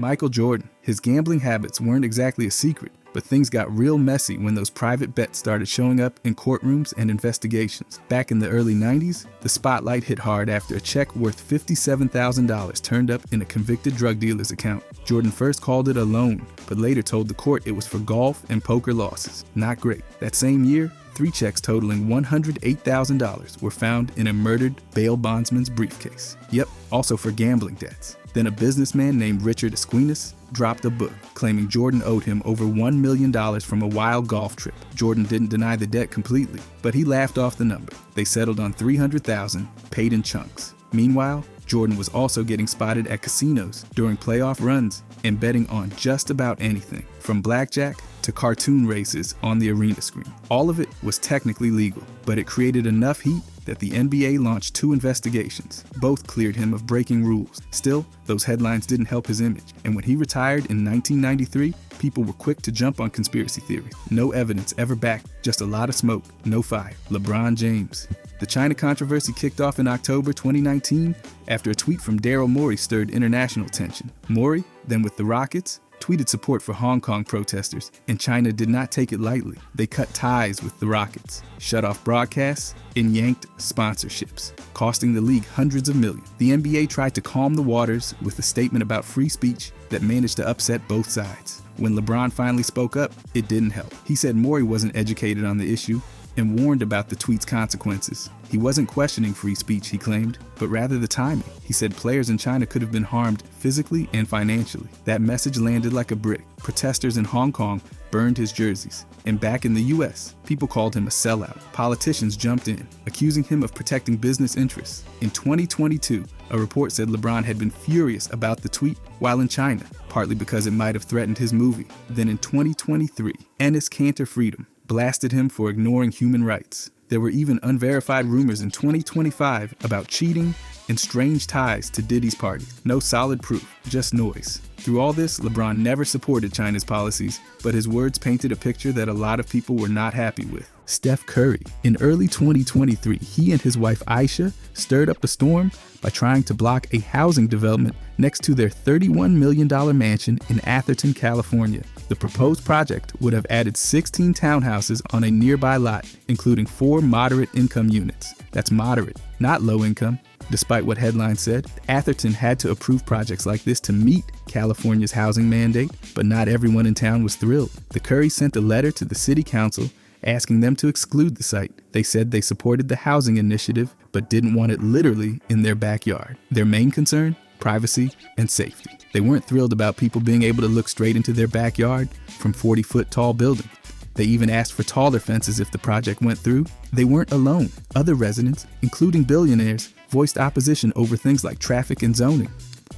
Michael Jordan. His gambling habits weren't exactly a secret, but things got real messy when those private bets started showing up in courtrooms and investigations. Back in the early 90s, the spotlight hit hard after a check worth $57,000 turned up in a convicted drug dealer's account. Jordan first called it a loan, but later told the court it was for golf and poker losses. Not great. That same year, 3 checks totaling $108,000 were found in a murdered bail bondsman's briefcase. Yep, also for gambling debts. Then a businessman named Richard Esquinas dropped a book claiming Jordan owed him over $1 million from a wild golf trip. Jordan didn't deny the debt completely, but he laughed off the number. They settled on $300,000, paid in chunks. Meanwhile, Jordan was also getting spotted at casinos during playoff runs and betting on just about anything, from blackjack to cartoon races on the arena screen. All of it was technically legal, but it created enough heat that the NBA launched 2 investigations. Both cleared him of breaking rules. Still, those headlines didn't help his image, and when he retired in 1993, people were quick to jump on conspiracy theories. No evidence ever backed, just a lot of smoke, no fire. LeBron James. The China controversy kicked off in October 2019 after a tweet from Daryl Morey stirred international tension. Morey, then with the Rockets, tweeted support for Hong Kong protesters, and China did not take it lightly. They cut ties with the Rockets, shut off broadcasts, and yanked sponsorships, costing the league hundreds of millions. The NBA tried to calm the waters with a statement about free speech that managed to upset both sides. When LeBron finally spoke up, it didn't help. He said Morey wasn't educated on the issue and warned about the tweet's consequences. He wasn't questioning free speech, he claimed, but rather the timing. He said players in China could have been harmed physically and financially. That message landed like a brick. Protesters in Hong Kong burned his jerseys. And back in the US, people called him a sellout. Politicians jumped in, accusing him of protecting business interests. In 2022, a report said LeBron had been furious about the tweet while in China, partly because it might have threatened his movie. Then in 2023, Enes Kanter Freedom blasted him for ignoring human rights. There were even unverified rumors in 2025 about cheating and strange ties to Diddy's party. No solid proof, just noise. Through all this, LeBron never supported China's policies, but his words painted a picture that a lot of people were not happy with. Steph Curry. In early 2023, he and his wife Aisha stirred up a storm by trying to block a housing development next to their $31 million mansion in Atherton, California. The proposed project would have added 16 townhouses on a nearby lot, including 4 moderate income units. That's moderate, not low income. Despite what headlines said, Atherton had to approve projects like this to meet California's housing mandate, but not everyone in town was thrilled. The Currys sent a letter to the city council asking them to exclude the site. They said they supported the housing initiative, but didn't want it literally in their backyard. Their main concern? Privacy and safety. They weren't thrilled about people being able to look straight into their backyard from 40-foot tall buildings. They even asked for taller fences if the project went through. They weren't alone. Other residents, including billionaires, voiced opposition over things like traffic and zoning.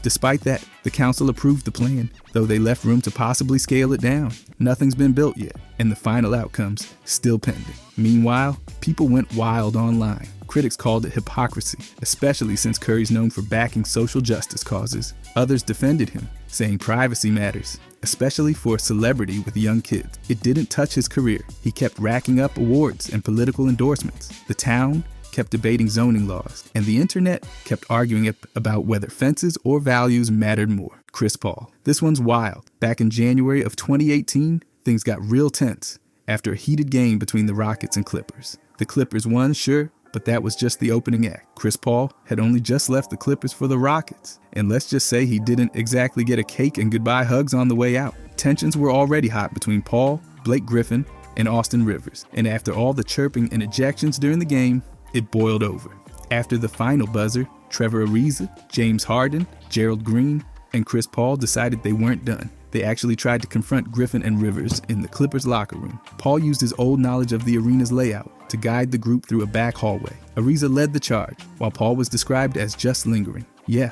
Despite that, the council approved the plan, though they left room to possibly scale it down. Nothing's been built yet, and the final outcome's still pending. Meanwhile, people went wild online. Critics called it hypocrisy, especially since Curry's known for backing social justice causes. Others defended him, saying privacy matters, especially for a celebrity with young kids. It didn't touch his career. He kept racking up awards and political endorsements. The town kept debating zoning laws, and the internet kept arguing about whether fences or values mattered more. Chris Paul. This one's wild. Back in January of 2018, things got real tense after a heated game between the Rockets and Clippers. The Clippers won, sure, but that was just the opening act. Chris Paul had only just left the Clippers for the Rockets, and let's just say he didn't exactly get a cake and goodbye hugs on the way out. Tensions were already hot between Paul, Blake Griffin, and Austin Rivers, and after all the chirping and ejections during the game, it boiled over. After the final buzzer, Trevor Ariza, James Harden, Gerald Green, and Chris Paul decided they weren't done. They actually tried to confront Griffin and Rivers in the Clippers locker room. Paul used his old knowledge of the arena's layout to guide the group through a back hallway. Ariza led the charge, while Paul was described as just lingering. Yeah,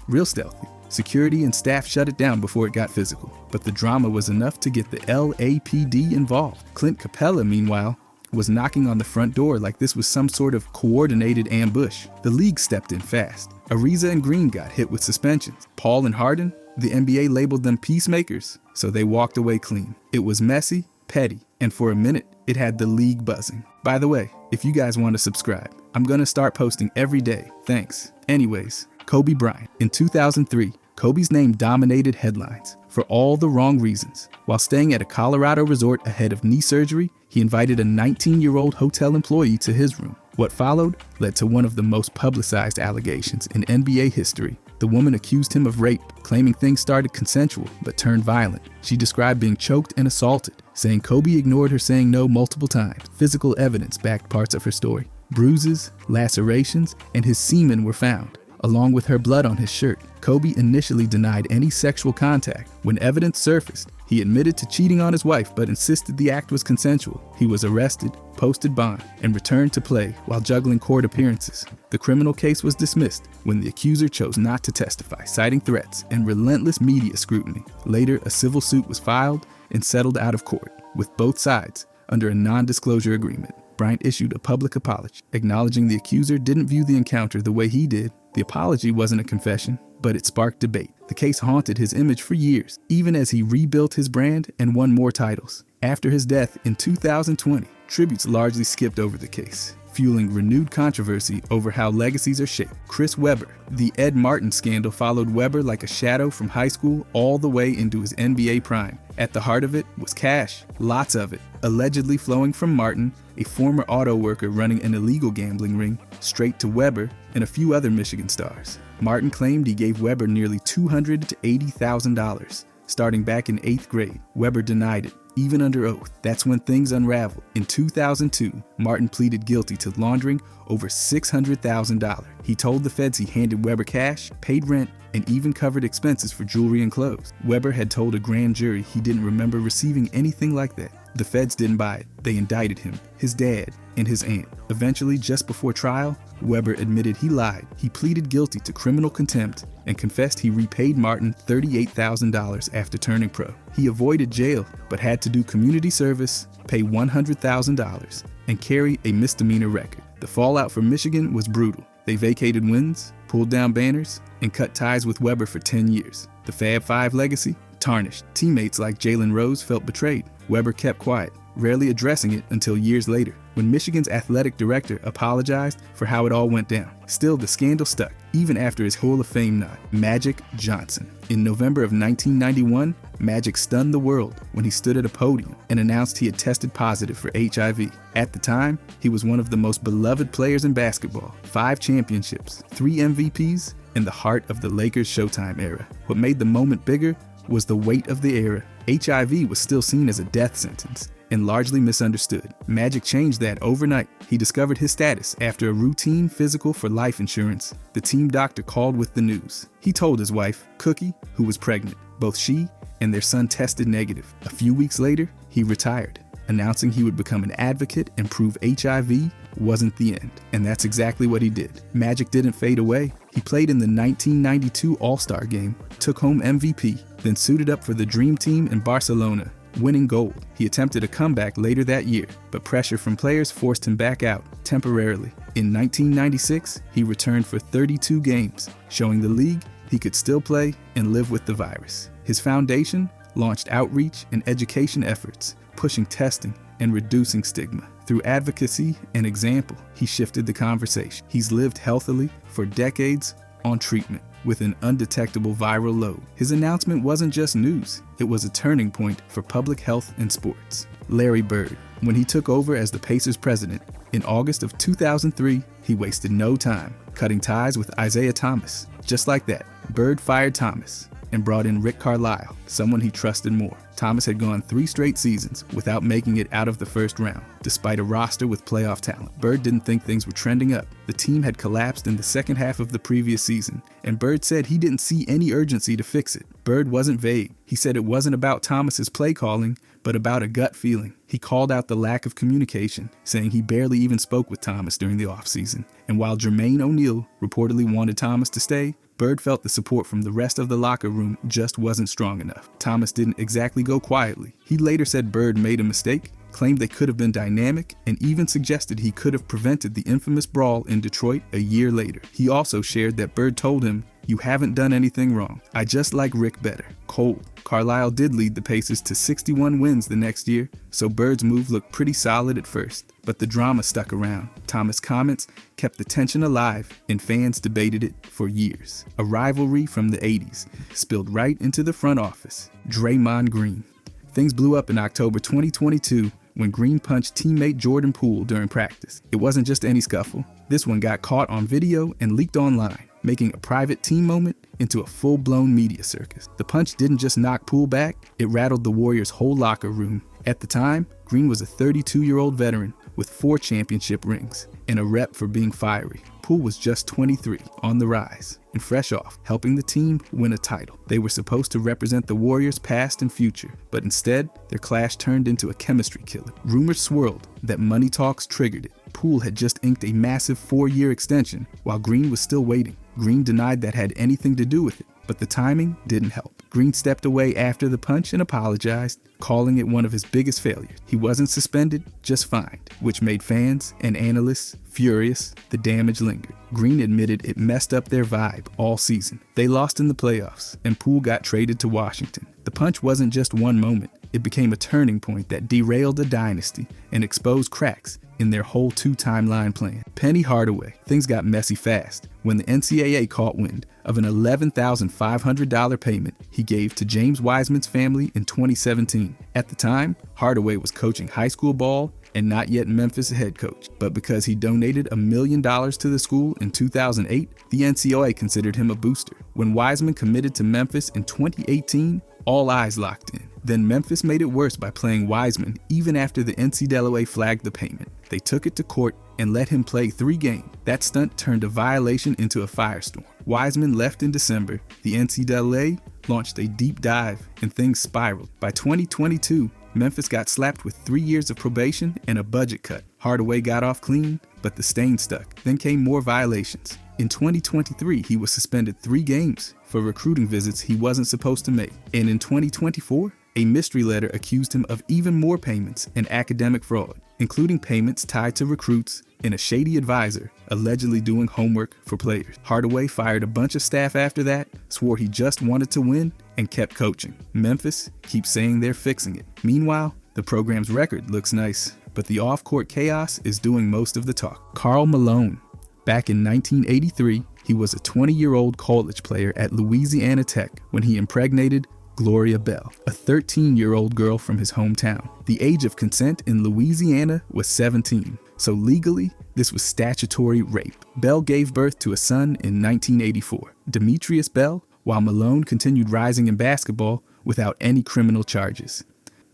real stealthy. Security and staff shut it down before it got physical. But the drama was enough to get the LAPD involved. Clint Capella, meanwhile, was knocking on the front door like this was some sort of coordinated ambush. The league stepped in fast. Ariza and Green got hit with suspensions. Paul and Harden, the NBA labeled them peacemakers, so they walked away clean. It was messy, petty, and for a minute, it had the league buzzing. By the way, if you guys want to subscribe, I'm gonna start posting every day. Thanks. Anyways, Kobe Bryant. In 2003, Kobe's name dominated headlines for all the wrong reasons. While staying at a Colorado resort ahead of knee surgery, he invited a 19-year-old hotel employee to his room. What followed led to one of the most publicized allegations in NBA history. The woman accused him of rape, claiming things started consensual but turned violent. She described being choked and assaulted, saying Kobe ignored her saying no multiple times. Physical evidence backed parts of her story. Bruises, lacerations, and his semen were found, along with her blood on his shirt. Kobe initially denied any sexual contact. When evidence surfaced, he admitted to cheating on his wife but insisted the act was consensual. He was arrested, posted bond, and returned to play while juggling court appearances. The criminal case was dismissed when the accuser chose not to testify, citing threats and relentless media scrutiny. Later, a civil suit was filed and settled out of court, with both sides under a non-disclosure agreement. Bryant issued a public apology, acknowledging the accuser didn't view the encounter the way he did. The apology wasn't a confession, but it sparked debate. The case haunted his image for years, even as he rebuilt his brand and won more titles. After his death in 2020, tributes largely skipped over the case, fueling renewed controversy over how legacies are shaped. Chris Webber. The Ed Martin scandal followed Webber like a shadow from high school all the way into his NBA prime. At the heart of it was cash, lots of it, allegedly flowing from Martin, a former auto worker running an illegal gambling ring, straight to Webber and a few other Michigan stars. Martin claimed he gave Webber nearly $200,000 to $80,000, starting back in 8th grade. Webber denied it, even under oath. That's when things unraveled. In 2002, Martin pleaded guilty to laundering over $600,000. He told the feds he handed Webber cash, paid rent, and even covered expenses for jewelry and clothes. Webber had told a grand jury he didn't remember receiving anything like that. The feds didn't buy it. They indicted him, his dad, and his aunt. Eventually, just before trial, Webber admitted he lied. He pleaded guilty to criminal contempt and confessed he repaid Martin $38,000 after turning pro. He avoided jail, but had to do community service, pay $100,000, and carry a misdemeanor record. The fallout for Michigan was brutal. They vacated wins, pulled down banners, and cut ties with Webber for 10 years. The Fab Five legacy tarnished. Teammates like Jalen Rose felt betrayed. Webber kept quiet, rarely addressing it until years later, when Michigan's athletic director apologized for how it all went down. Still, the scandal stuck, even after his Hall of Fame nod. Magic Johnson. In November of 1991, Magic stunned the world when he stood at a podium and announced he had tested positive for HIV. At the time, he was one of the most beloved players in basketball. 5 championships, 3 MVPs, and the heart of the Lakers' Showtime era. What made the moment bigger was the weight of the era. HIV was still seen as a death sentence and largely misunderstood. Magic changed that overnight. He discovered his status after a routine physical for life insurance. The team doctor called with the news. He told his wife, Cookie, who was pregnant. Both she and their son tested negative. A few weeks later, he retired, announcing he would become an advocate and prove HIV wasn't the end. And that's exactly what he did. Magic didn't fade away. He played in the 1992 All-Star Game, took home MVP, then suited up for the Dream Team in Barcelona, winning gold. He attempted a comeback later that year, but pressure from players forced him back out temporarily. In 1996, he returned for 32 games, showing the league he could still play and live with the virus. His foundation launched outreach and education efforts, pushing testing and reducing stigma. Through advocacy and example, he shifted the conversation. He's lived healthily for decades on treatment with an undetectable viral load. His announcement wasn't just news, it was a turning point for public health and sports. Larry Bird. When he took over as the Pacers president in August of 2003, he wasted no time cutting ties with Isaiah Thomas. Just like that, Bird fired Thomas and brought in Rick Carlisle, someone he trusted more. Thomas had gone 3 straight seasons without making it out of the first round, despite a roster with playoff talent. Bird didn't think things were trending up. The team had collapsed in the second half of the previous season, and Bird said he didn't see any urgency to fix it. Bird wasn't vague. He said it wasn't about Thomas's play calling, but about a gut feeling. He called out the lack of communication, saying he barely even spoke with Thomas during the offseason. And while Jermaine O'Neal reportedly wanted Thomas to stay, Bird felt the support from the rest of the locker room just wasn't strong enough. Thomas didn't exactly go quietly. He later said Bird made a mistake claimed they could have been dynamic, and even suggested he could have prevented the infamous brawl in Detroit a year later. He also shared that Bird told him, "You haven't done anything wrong. I just like Rick better." Cold. Carlisle did lead the Pacers to 61 wins the next year, so Bird's move looked pretty solid at first. But the drama stuck around. Thomas' comments kept the tension alive, and fans debated it for years. A rivalry from the 80s spilled right into the front office. Draymond Green. Things blew up in October 2022 when Green punched teammate Jordan Poole during practice. It wasn't just any scuffle. This one got caught on video and leaked online, making a private team moment into a full-blown media circus. The punch didn't just knock Poole back, it rattled the Warriors' whole locker room. At the time, Green was a 32-year-old veteran with 4 championship rings and a rep for being fiery. Poole was just 23, on the rise, and fresh off, helping the team win a title. They were supposed to represent the Warriors' past and future, but instead, their clash turned into a chemistry killer. Rumors swirled that money talks triggered it. Poole had just inked a massive 4-year extension, while Green was still waiting. Green denied that had anything to do with it, but the timing didn't help. Green stepped away after the punch and apologized, calling it one of his biggest failures. He wasn't suspended, just fined, which made fans and analysts furious. The damage lingered. Green admitted it messed up their vibe all season. They lost in the playoffs, and Poole got traded to Washington. The punch wasn't just one moment. It became a turning point that derailed a dynasty and exposed cracks in their whole 2-timeline plan. Penny Hardaway. Things got messy fast when the NCAA caught wind of an $11,500 payment he gave to James Wiseman's family in 2017. At the time, Hardaway was coaching high school ball and not yet Memphis head coach. But because he donated $1 million to the school in 2008, the NCAA considered him a booster. When Wiseman committed to Memphis in 2018, all eyes locked in. Then Memphis made it worse by playing Wiseman even after the NCAA flagged the payment. They took it to court and let him play 3 games. That stunt turned a violation into a firestorm. Wiseman left in December. The NCAA launched a deep dive and things spiraled. By 2022, Memphis got slapped with 3 years of probation and a budget cut. Hardaway got off clean, but the stain stuck. Then came more violations. In 2023, he was suspended 3 games for recruiting visits he wasn't supposed to make. And in 2024, a mystery letter accused him of even more payments and academic fraud, including payments tied to recruits and a shady advisor allegedly doing homework for players. Hardaway fired a bunch of staff after that, swore he just wanted to win, and kept coaching. Memphis keeps saying they're fixing it. Meanwhile, the program's record looks nice, but the off-court chaos is doing most of the talk. Karl Malone. Back in 1983, he was a 20-year-old college player at Louisiana Tech when he impregnated Gloria Bell, a 13-year-old girl from his hometown. The age of consent in Louisiana was 17, so legally, this was statutory rape. Bell gave birth to a son in 1984, Demetrius Bell, while Malone continued rising in basketball without any criminal charges.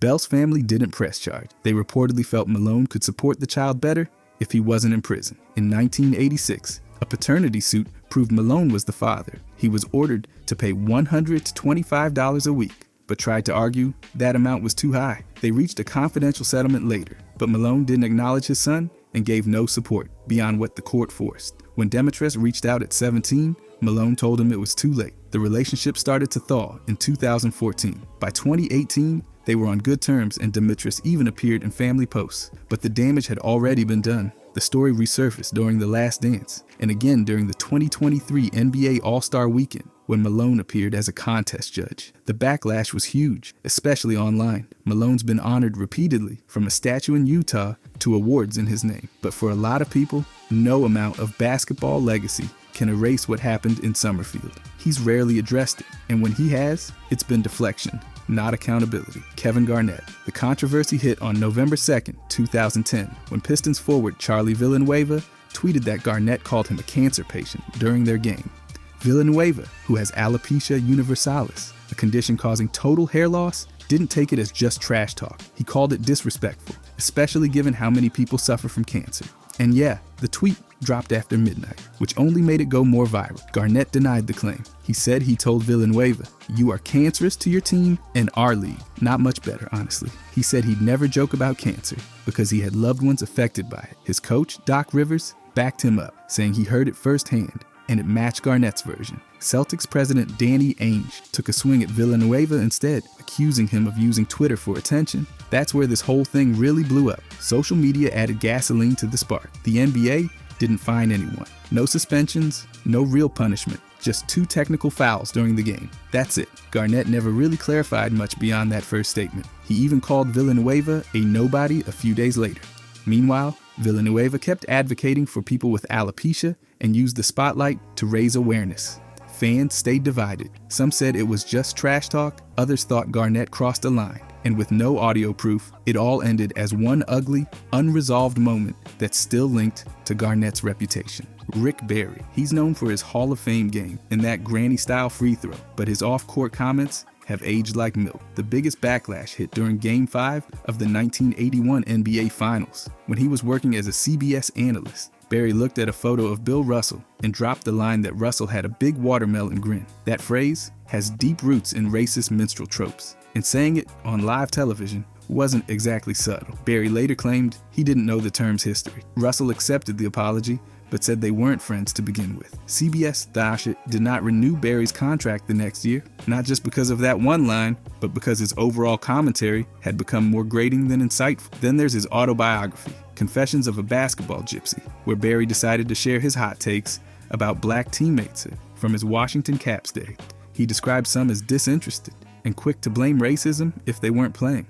Bell's family didn't press charge. They reportedly felt Malone could support the child better if he wasn't in prison. In 1986, a paternity suit proved Malone was the father. He was ordered to pay $100 to $25 a week, but tried to argue that amount was too high. They reached a confidential settlement later, but Malone didn't acknowledge his son and gave no support beyond what the court forced. When Demetrius reached out at 17, Malone told him it was too late. The relationship started to thaw in 2014. By 2018, they were on good terms and Demetrius even appeared in family posts, but the damage had already been done. The story resurfaced during The Last Dance, and again during the 2023 NBA All-Star Weekend, when Malone appeared as a contest judge. The backlash was huge, especially online. Malone's been honored repeatedly, from a statue in Utah to awards in his name. But for a lot of people, no amount of basketball legacy can erase what happened in Summerfield. He's rarely addressed it, and when he has, it's been deflection, not accountability. Kevin Garnett. The controversy hit on November 2nd, 2010, when Pistons forward Charlie Villanueva tweeted that Garnett called him a cancer patient during their game. Villanueva, who has alopecia universalis, a condition causing total hair loss, didn't take it as just trash talk. He called it disrespectful, especially given how many people suffer from cancer. And yeah, the tweet dropped after midnight, which only made it go more viral. Garnett denied the claim. He said he told Villanueva, "You are cancerous to your team and our league." Not much better, honestly. He said he'd never joke about cancer because he had loved ones affected by it. His coach, Doc Rivers, backed him up, saying he heard it firsthand and it matched Garnett's version. Celtics president Danny Ainge took a swing at Villanueva instead, accusing him of using Twitter for attention. That's where this whole thing really blew up. Social media added gasoline to the spark. The NBA didn't fine anyone. No suspensions, no real punishment. Just 2 technical fouls during the game. That's it. Garnett never really clarified much beyond that first statement. He even called Villanueva a nobody a few days later. Meanwhile, Villanueva kept advocating for people with alopecia and used the spotlight to raise awareness. Fans stayed divided. Some said it was just trash talk, others thought Garnett crossed a line. And with no audio proof, it all ended as one ugly, unresolved moment that's still linked to Garnett's reputation. Rick Barry. He's known for his Hall of Fame game and that granny-style free throw, but his off-court comments have aged like milk. The biggest backlash hit during Game 5 of the 1981 NBA Finals, when he was working as a CBS analyst. Barry looked at a photo of Bill Russell and dropped the line that Russell had a big watermelon grin. That phrase has deep roots in racist minstrel tropes, and saying it on live television wasn't exactly subtle. Barry later claimed he didn't know the term's history. Russell accepted the apology, but said they weren't friends to begin with. CBS did not renew Barry's contract the next year, not just because of that one line, but because his overall commentary had become more grating than insightful. Then there's his autobiography, Confessions of a Basketball Gypsy, where Barry decided to share his hot takes about black teammates from his Washington Caps day. He described some as disinterested and quick to blame racism if they weren't playing.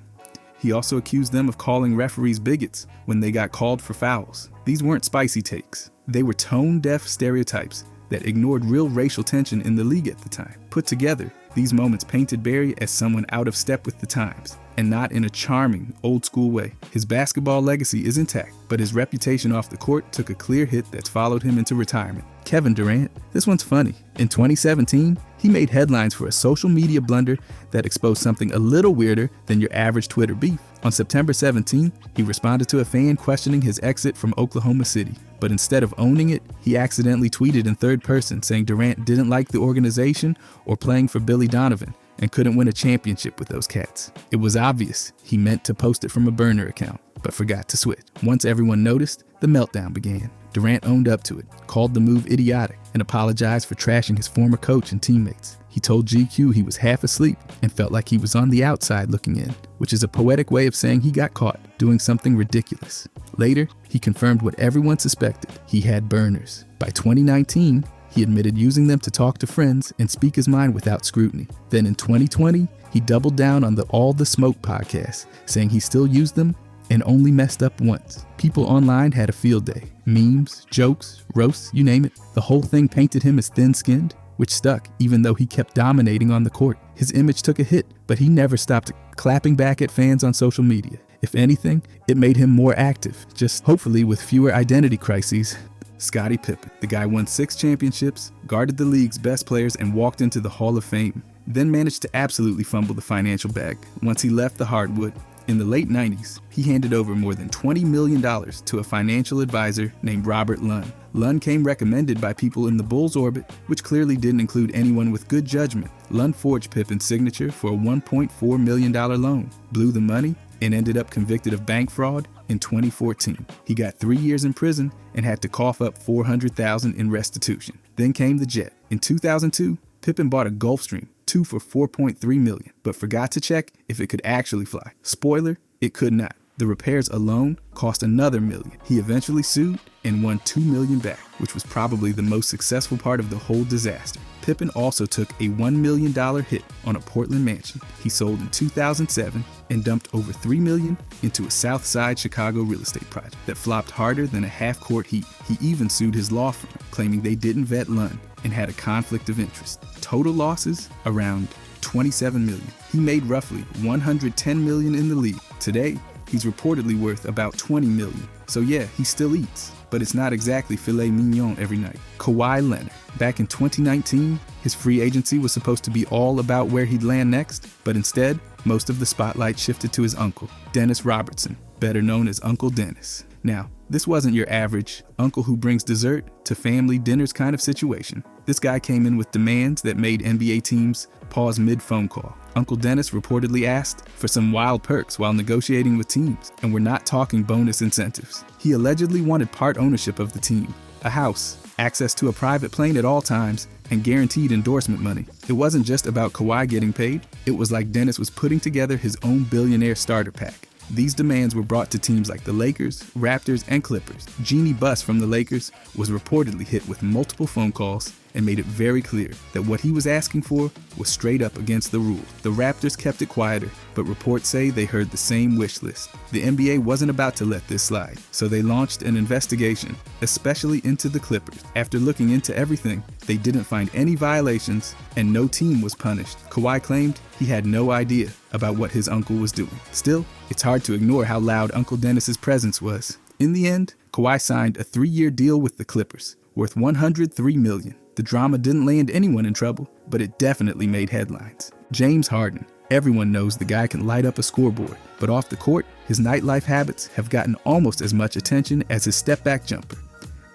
He also accused them of calling referees bigots when they got called for fouls. These weren't spicy takes. They were tone-deaf stereotypes that ignored real racial tension in the league at the time. Put together, these moments painted Barry as someone out of step with the times, and not in a charming, old-school way. His basketball legacy is intact, but his reputation off the court took a clear hit that's followed him into retirement. Kevin Durant. This one's funny. In 2017, he made headlines for a social media blunder that exposed something a little weirder than your average Twitter beef. On September 17th, he responded to a fan questioning his exit from Oklahoma City. But instead of owning it, he accidentally tweeted in third person saying Durant didn't like the organization or playing for Billy Donovan and couldn't win a championship with those cats. It was obvious he meant to post it from a burner account, but forgot to switch. Once everyone noticed, the meltdown began. Durant owned up to it, called the move idiotic, and apologized for trashing his former coach and teammates. He told GQ he was half asleep and felt like he was on the outside looking in, which is a poetic way of saying he got caught doing something ridiculous. Later, he confirmed what everyone suspected. He had burners. By 2019, he admitted using them to talk to friends and speak his mind without scrutiny. Then in 2020, he doubled down on the All the Smoke podcast, saying he still used them and only messed up once. People online had a field day. Memes, jokes, roasts, you name it. The whole thing painted him as thin-skinned, which stuck even though he kept dominating on the court. His image took a hit, but he never stopped clapping back at fans on social media. If anything, it made him more active, just hopefully with fewer identity crises. Scottie Pippen. The guy won 6 championships, guarded the league's best players, and walked into the Hall of Fame. Then managed to absolutely fumble the financial bag once he left the hardwood. In the late 90s, he handed over more than $20 million to a financial advisor named Robert Lunn. Lunn came recommended by people in the Bulls' orbit, which clearly didn't include anyone with good judgment. Lunn forged Pippen's signature for a $1.4 million loan, blew the money, and ended up convicted of bank fraud in 2014. He got 3 years in prison and had to cough up $400,000 in restitution. Then came the jet. In 2002, Pippen bought a Gulfstream, 2 for $4.3 million, but forgot to check if it could actually fly. Spoiler, it could not. The repairs alone cost another $1 million. He eventually sued and won $2 million back, which was probably the most successful part of the whole disaster. Pippen also took a $1 million hit on a Portland mansion he sold in 2007 and dumped over $3 million into a South Side Chicago real estate project that flopped harder than a half-court heat. He even sued his law firm, claiming they didn't vet Lunn and had a conflict of interest. Total losses around $27 million. He made roughly $110 million in the league. Today, he's reportedly worth about $20 million. So yeah, he still eats, but it's not exactly filet mignon every night. Kawhi Leonard. Back in 2019, his free agency was supposed to be all about where he'd land next, but instead, most of the spotlight shifted to his uncle, Dennis Robertson, better known as Uncle Dennis. Now, this wasn't your average uncle who brings dessert to family dinners kind of situation. This guy came in with demands that made NBA teams pause mid-phone call. Uncle Dennis reportedly asked for some wild perks while negotiating with teams, and we're not talking bonus incentives. He allegedly wanted part ownership of the team, a house, access to a private plane at all times, and guaranteed endorsement money. It wasn't just about Kawhi getting paid. It was like Dennis was putting together his own billionaire starter pack. These demands were brought to teams like the Lakers, Raptors, and Clippers. Jeannie Buss from the Lakers was reportedly hit with multiple phone calls and made it very clear that what he was asking for was straight up against the rules. The Raptors kept it quieter, but reports say they heard the same wish list. The NBA wasn't about to let this slide, so they launched an investigation, especially into the Clippers. After looking into everything, they didn't find any violations and no team was punished. Kawhi claimed he had no idea about what his uncle was doing. Still, it's hard to ignore how loud Uncle Dennis's presence was. In the end, Kawhi signed a 3-year deal with the Clippers, worth $103 million. The drama didn't land anyone in trouble, but it definitely made headlines. James Harden. Everyone knows the guy can light up a scoreboard, but off the court, his nightlife habits have gotten almost as much attention as his step-back jumper.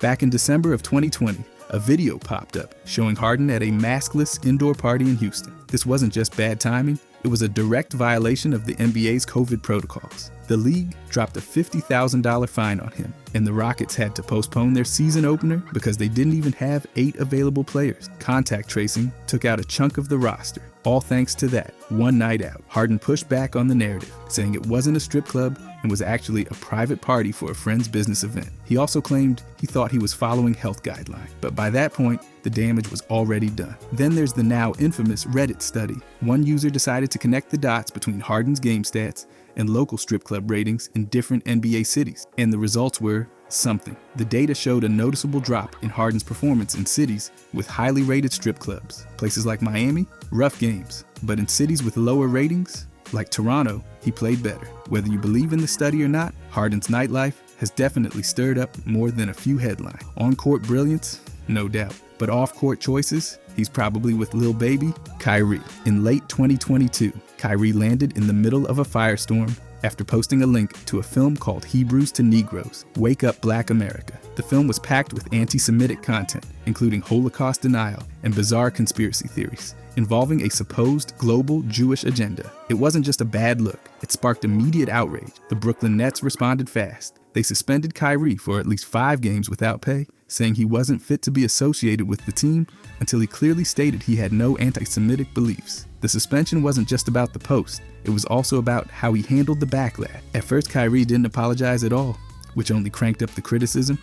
Back in December of 2020, a video popped up showing Harden at a maskless indoor party in Houston. This wasn't just bad timing, it was a direct violation of the NBA's COVID protocols. The league dropped a $50,000 fine on him, and the Rockets had to postpone their season opener because they didn't even have 8 available players. Contact tracing took out a chunk of the roster. All thanks to that one night out. Harden pushed back on the narrative, saying it wasn't a strip club and was actually a private party for a friend's business event. He also claimed he thought he was following health guidelines, but by that point, the damage was already done. Then there's the now infamous Reddit study. One user decided to connect the dots between Harden's game stats and local strip club ratings in different NBA cities, and the results were something. The data showed a noticeable drop in Harden's performance in cities with highly rated strip clubs. Places like Miami, rough games, but in cities with lower ratings, like Toronto, he played better. Whether you believe in the study or not, Harden's nightlife has definitely stirred up more than a few headlines. On-court brilliance, no doubt, but off-court choices, he's probably with Lil Baby, Kyrie. In late 2022, Kyrie landed in the middle of a firestorm after posting a link to a film called Hebrews to Negroes, Wake Up Black America. The film was packed with anti-Semitic content, including Holocaust denial and bizarre conspiracy theories involving a supposed global Jewish agenda. It wasn't just a bad look, it sparked immediate outrage. The Brooklyn Nets responded fast. They suspended Kyrie for at least 5 games without pay, saying he wasn't fit to be associated with the team until he clearly stated he had no anti-Semitic beliefs. The suspension wasn't just about the post, it was also about how he handled the backlash. At first, Kyrie didn't apologize at all, which only cranked up the criticism.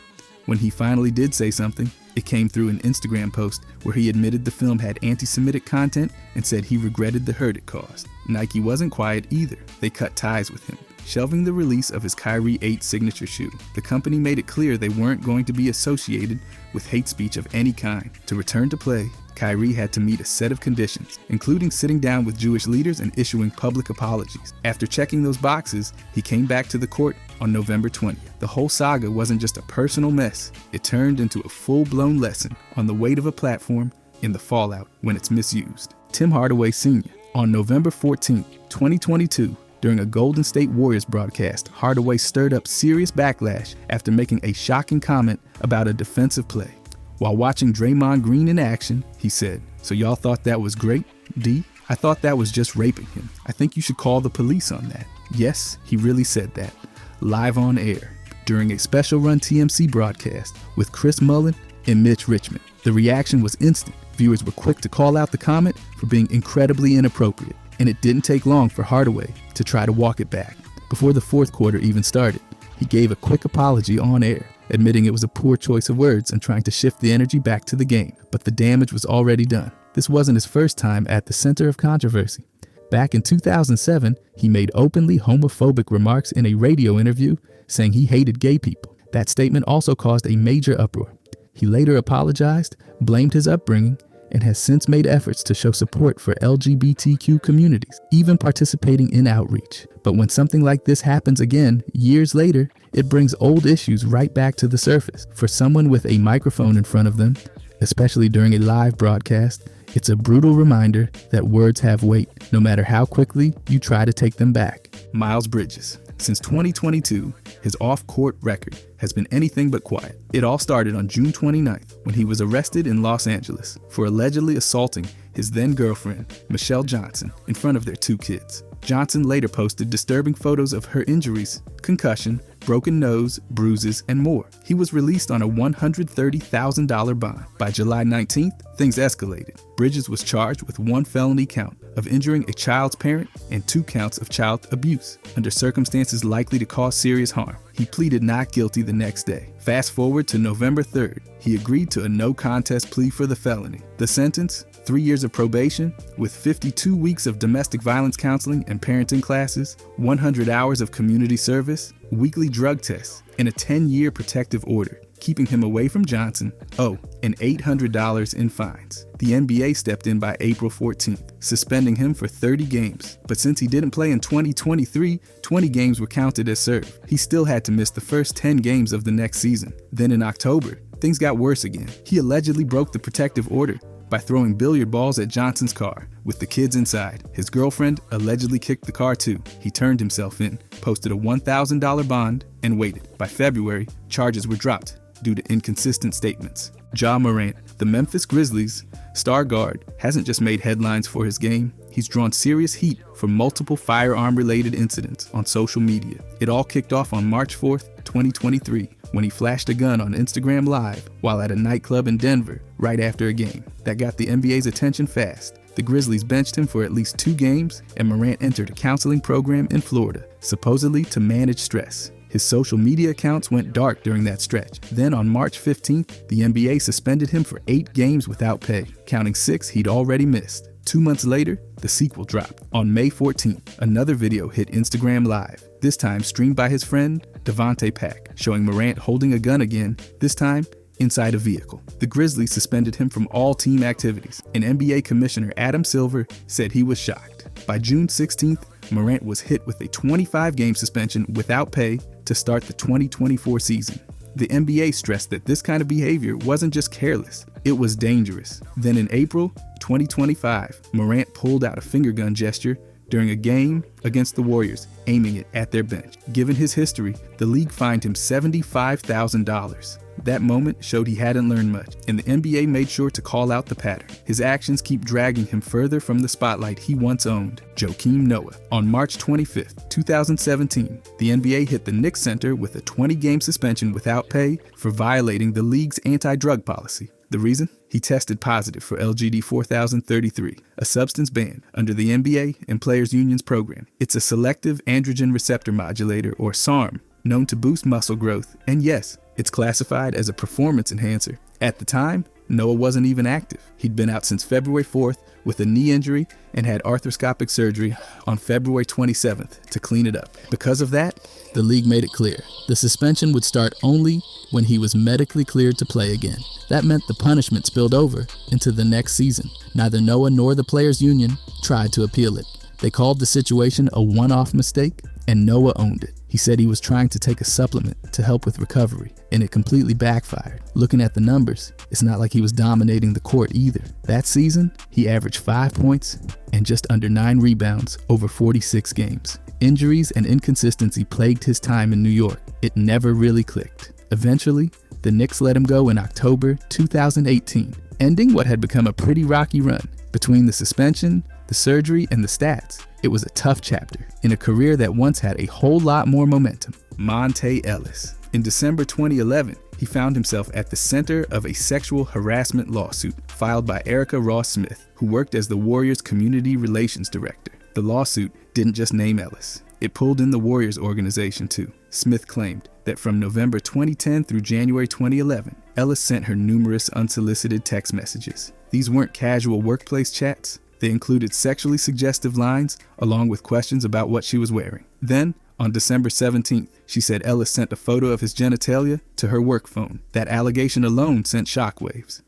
When he finally did say something, it came through an Instagram post where he admitted the film had anti-Semitic content and said he regretted the hurt it caused. Nike wasn't quiet either. They cut ties with him, shelving the release of his Kyrie 8 signature shoe. The company made it clear they weren't going to be associated with hate speech of any kind. To return to play, Kyrie had to meet a set of conditions, including sitting down with Jewish leaders and issuing public apologies. After checking those boxes, he came back to the court on November 20th. The whole saga wasn't just a personal mess, it turned into a full-blown lesson on the weight of a platform and the fallout when it's misused. Tim Hardaway Sr. On November 14, 2022, during a Golden State Warriors broadcast, Hardaway stirred up serious backlash after making a shocking comment about a defensive play. While watching Draymond Green in action, he said, "So y'all thought that was great, D? I thought that was just raping him. I think you should call the police on that." Yes, he really said that, live on air, during a special run TMC broadcast with Chris Mullin and Mitch Richmond. The reaction was instant. Viewers were quick to call out the comment for being incredibly inappropriate, and it didn't take long for Hardaway to try to walk it back. Before the fourth quarter even started, he gave a quick apology on air, admitting it was a poor choice of words and trying to shift the energy back to the game. But the damage was already done. This wasn't his first time at the center of controversy. Back in 2007, he made openly homophobic remarks in a radio interview, saying he hated gay people. That statement also caused a major uproar. He later apologized, blamed his upbringing, and has since made efforts to show support for LGBTQ communities, even participating in outreach. But when something like this happens again, years later, it brings old issues right back to the surface. For someone with a microphone in front of them, especially during a live broadcast, it's a brutal reminder that words have weight, no matter how quickly you try to take them back. Miles Bridges. Since 2022, his off-court record has been anything but quiet. It all started on June 29th when he was arrested in Los Angeles for allegedly assaulting his then-girlfriend, Michelle Johnson, in front of their 2 kids. Johnson later posted disturbing photos of her injuries, concussion, broken nose, bruises, and more. He was released on a $130,000 bond. By July 19th, things escalated. Bridges was charged with 1 felony count of injuring a child's parent and 2 counts of child abuse, under circumstances likely to cause serious harm. He pleaded not guilty the next day. Fast forward to November 3rd. He agreed to a no-contest plea for the felony. The sentence? 3 years of probation, with 52 weeks of domestic violence counseling and parenting classes, 100 hours of community service, weekly drug tests, and a 10-year protective order, keeping him away from Johnson. Oh, and $800 in fines. The NBA stepped in by April 14th, suspending him for 30 games. But since he didn't play in 2023, 20 games were counted as served. He still had to miss the first 10 games of the next season. Then in October, things got worse again. He allegedly broke the protective order by throwing billiard balls at Johnson's car with the kids inside. His girlfriend allegedly kicked the car too. He turned himself in, posted a $1,000 bond, and waited. By February, charges were dropped due to inconsistent statements. Ja Morant, the Memphis Grizzlies star guard, hasn't just made headlines for his game, he's drawn serious heat for multiple firearm-related incidents on social media. It all kicked off on March 4th, 2023, when he flashed a gun on Instagram Live while at a nightclub in Denver right after a game. That got the NBA's attention fast. The Grizzlies benched him for at least 2 games, and Morant entered a counseling program in Florida, supposedly to manage stress. His social media accounts went dark during that stretch. Then on March 15th, the NBA suspended him for 8 games without pay, counting 6 he'd already missed. 2 months later, the sequel dropped. On May 14th, another video hit Instagram Live, this time streamed by his friend Devontae Pack, showing Morant holding a gun again, this time inside a vehicle. The Grizzlies suspended him from all team activities, and NBA Commissioner Adam Silver said he was shocked. By June 16th, Morant was hit with a 25-game suspension without pay to start the 2024 season. The NBA stressed that this kind of behavior wasn't just careless, it was dangerous. Then in April 2025, Morant pulled out a finger gun gesture during a game against the Warriors, aiming it at their bench. Given his history, the league fined him $75,000. That moment showed he hadn't learned much, and the NBA made sure to call out the pattern. His actions keep dragging him further from the spotlight he once owned. Joakim Noah. On March 25th, 2017, the NBA hit the Knicks Center with a 20-game suspension without pay for violating the league's anti-drug policy. The reason? He tested positive for LGD 4033, a substance banned under the NBA and Players Union's program. It's a selective androgen receptor modulator, or SARM, known to boost muscle growth, and yes, it's classified as a performance enhancer. At the time, Noah wasn't even active. He'd been out since February 4th with a knee injury and had arthroscopic surgery on February 27th to clean it up. Because of that, the league made it clear the suspension would start only when he was medically cleared to play again. That meant the punishment spilled over into the next season. Neither Noah nor the Players Union tried to appeal it. They called the situation a one-off mistake, and Noah owned it. He said he was trying to take a supplement to help with recovery, and it completely backfired. Looking at the numbers, it's not like he was dominating the court either. That season, he averaged 5 points and just under 9 rebounds over 46 games. Injuries and inconsistency plagued his time in New York. It never really clicked. Eventually, the Knicks let him go in October 2018, ending what had become a pretty rocky run. Between the suspension, the surgery, and the stats, it was a tough chapter in a career that once had a whole lot more momentum. Monta Ellis. In December 2011, he found himself at the center of a sexual harassment lawsuit filed by Erica Ross Smith, who worked as the Warriors' community relations director. The lawsuit didn't just name Ellis. It pulled in the Warriors organization too. Smith claimed that from November 2010 through January 2011, Ellis sent her numerous unsolicited text messages. These weren't casual workplace chats. They included sexually suggestive lines along with questions about what she was wearing. Then, on December 17th, she said Ellis sent a photo of his genitalia to her work phone. That allegation alone sent shockwaves.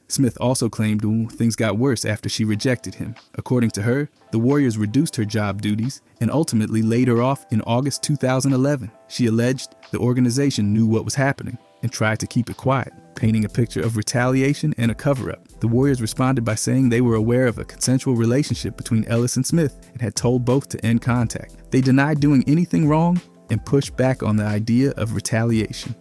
Smith also claimed things got worse after she rejected him. According to her, the Warriors reduced her job duties and ultimately laid her off in August 2011. She alleged the organization knew what was happening and tried to keep it quiet, painting a picture of retaliation and a cover-up. The Warriors responded by saying they were aware of a consensual relationship between Ellis and Smith and had told both to end contact. They denied doing anything wrong and pushed back on the idea of retaliation.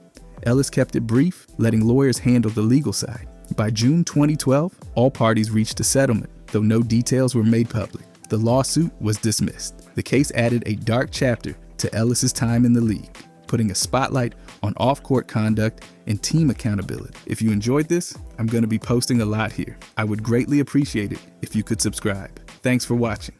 Ellis kept it brief, letting lawyers handle the legal side. By June 2012, all parties reached a settlement, though no details were made public. The lawsuit was dismissed. The case added a dark chapter to Ellis's time in the league, putting a spotlight on off-court conduct and team accountability. If you enjoyed this, I'm going to be posting a lot here. I would greatly appreciate it if you could subscribe. Thanks for watching.